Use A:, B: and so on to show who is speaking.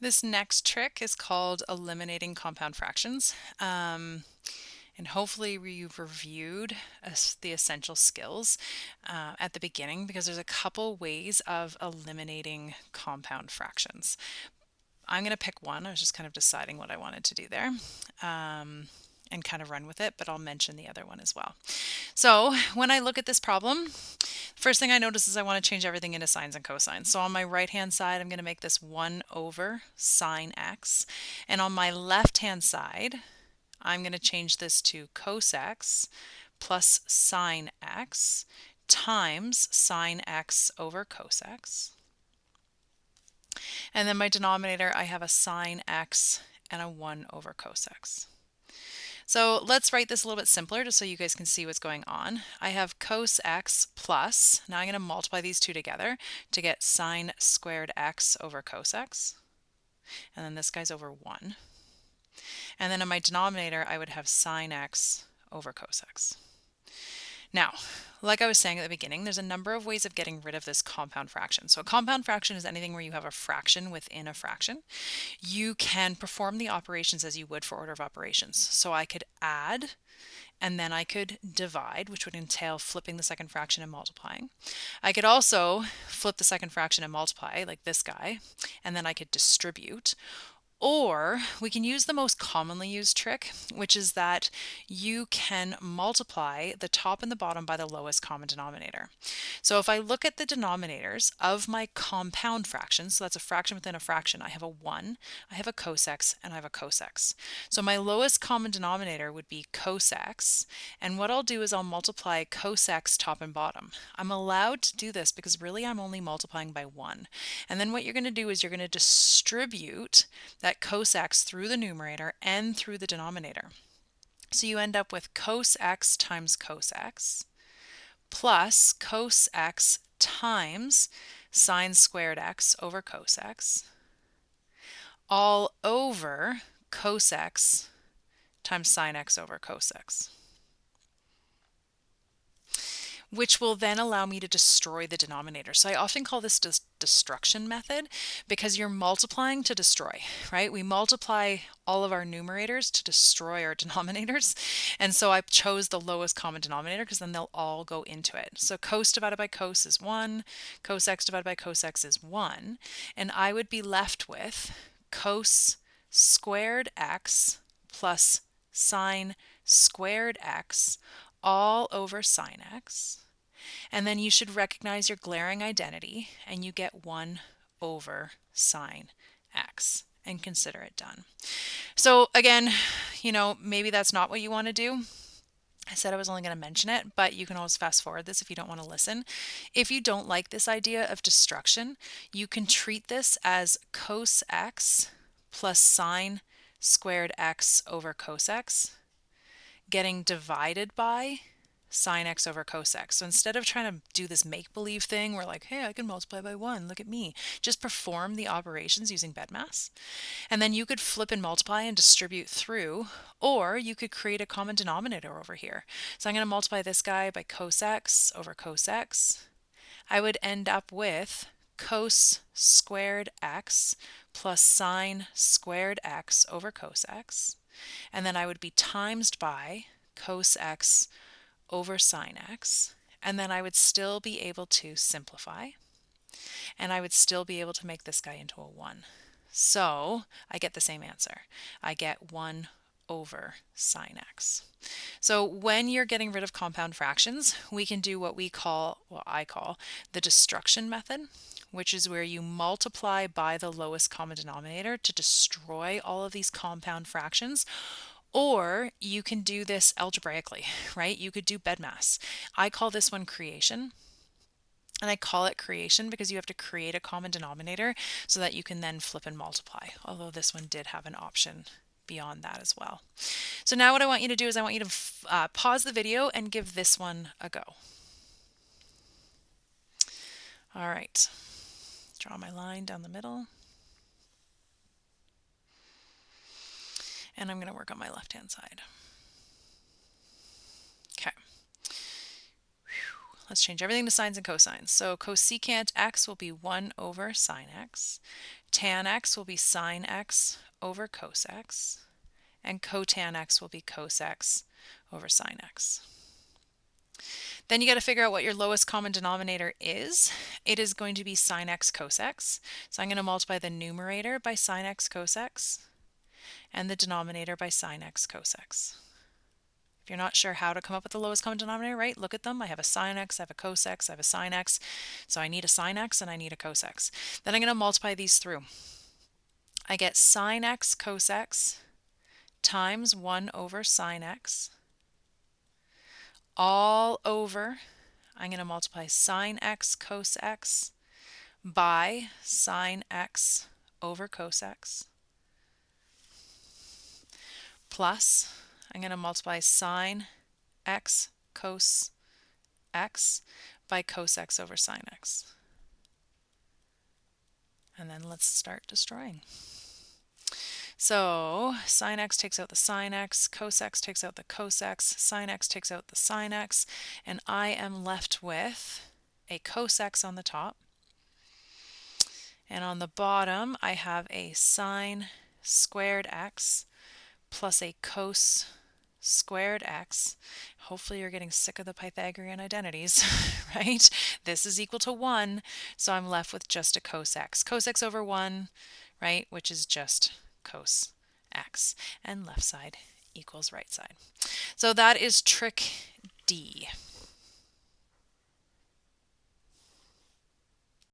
A: This next trick is called eliminating compound fractions. And hopefully you've reviewed the essential skills at the beginning, because there's a couple ways of eliminating compound fractions. I'm going to pick one. I was just kind of deciding what I wanted to do there. And kind of run with it, but I'll mention the other one as well. So when I look at this problem, first thing I notice is I want to change everything into sines and cosines. So on my right hand side, I'm going to make this 1 over sine x. And on my left hand side, I'm going to change this to cos x plus sine x times sine x over cos x. And then my denominator, I have a sine x and a 1 over cos x. So let's write this a little bit simpler just so you guys can see what's going on. I have cos x plus, now I'm going to multiply these two together to get sine squared x over cos x. And then this guy's over 1. And then in my denominator, I would have sine x over cos x. Now, like I was saying at the beginning, there's a number of ways of getting rid of this compound fraction. So a compound fraction is anything where you have a fraction within a fraction. You can perform the operations as you would for order of operations. So I could add, and then I could divide, which would entail flipping the second fraction and multiplying. I could also flip the second fraction and multiply, like this guy, and then I could distribute. Or we can use the most commonly used trick, which is that you can multiply the top and the bottom by the lowest common denominator. So if I look at the denominators of my compound fractions, so that's a fraction within a fraction, I have a 1, I have a cos x, and I have a cos x. So my lowest common denominator would be cos x, and what I'll do is I'll multiply cos x top and bottom. I'm allowed to do this because really I'm only multiplying by 1. And then what you're going to do is you're going to distribute that cos x through the numerator and through the denominator. So you end up with cos x times cos x plus cos x times sine squared x over cos x all over cos x times sine x over cos x, which will then allow me to destroy the denominator. So I often call this destruction method because you're multiplying to destroy, right? We multiply all of our numerators to destroy our denominators. And so I chose the lowest common denominator because then they'll all go into it. So cos divided by cos is 1, cos x divided by cos x is 1, and I would be left with cos squared x plus sine squared x all over sine x. And then you should recognize your glaring identity, and you get 1 over sine x, and consider it done. So again, maybe that's not what you want to do. I said I was only going to mention it, but you can always fast forward this if you don't want to listen. If you don't like this idea of destruction, you can treat this as cos x plus sine squared x over cos x getting divided by sine x over cos x. So instead of trying to do this make-believe thing where like, hey, I can multiply by 1, look at me, just perform the operations using BEDMAS. And then you could flip and multiply and distribute through, or you could create a common denominator over here. So I'm going to multiply this guy by cos x over cos x. I would end up with cos squared x plus sine squared x over cos x. And then I would be times by cos x over sine x, and then I would still be able to simplify, and I would still be able to make this guy into a 1. So I get the same answer. I get 1 over sine x. So when you're getting rid of compound fractions, we can do what I call the destruction method, which is where you multiply by the lowest common denominator to destroy all of these compound fractions. Or you can do this algebraically, right? You could do BEDMAS. I call this one creation. And I call it creation because you have to create a common denominator so that you can then flip and multiply, although this one did have an option beyond that as well. So now what I want you to do is I want you to pause the video and give this one a go. All right, draw my line down the middle. And I'm going to work on my left-hand side. Okay. let's change everything to sines and cosines. So cosecant x will be 1 over sine x. Tan x will be sine x over cos x. And cotan x will be cos x over sine x. Then you got to figure out what your lowest common denominator is. It is going to be sine x cos x. So I'm going to multiply the numerator by sine x cos x and the denominator by sine x cos x. If you're not sure how to come up with the lowest common denominator, right, look at them. I have a sine x, I have a cos x, I have a sine x. So I need a sine x and I need a cos x. Then I'm going to multiply these through. I get sine x cos x times 1 over sine x all over, I'm going to multiply sine x cos x by sine x over cos x, plus I'm going to multiply sine x cos x by cos x over sine x. And then let's start destroying. So sine x takes out the sine x, cos x takes out the cos x, sine x takes out the sine x, and I am left with a cos x on the top. And on the bottom, I have a sine squared x plus a cos squared x. Hopefully you're getting sick of the Pythagorean identities, right? This is equal to 1, so I'm left with just a cos x. Cos x over 1, right, which is just cos x, and left side equals right side. So that is trick D.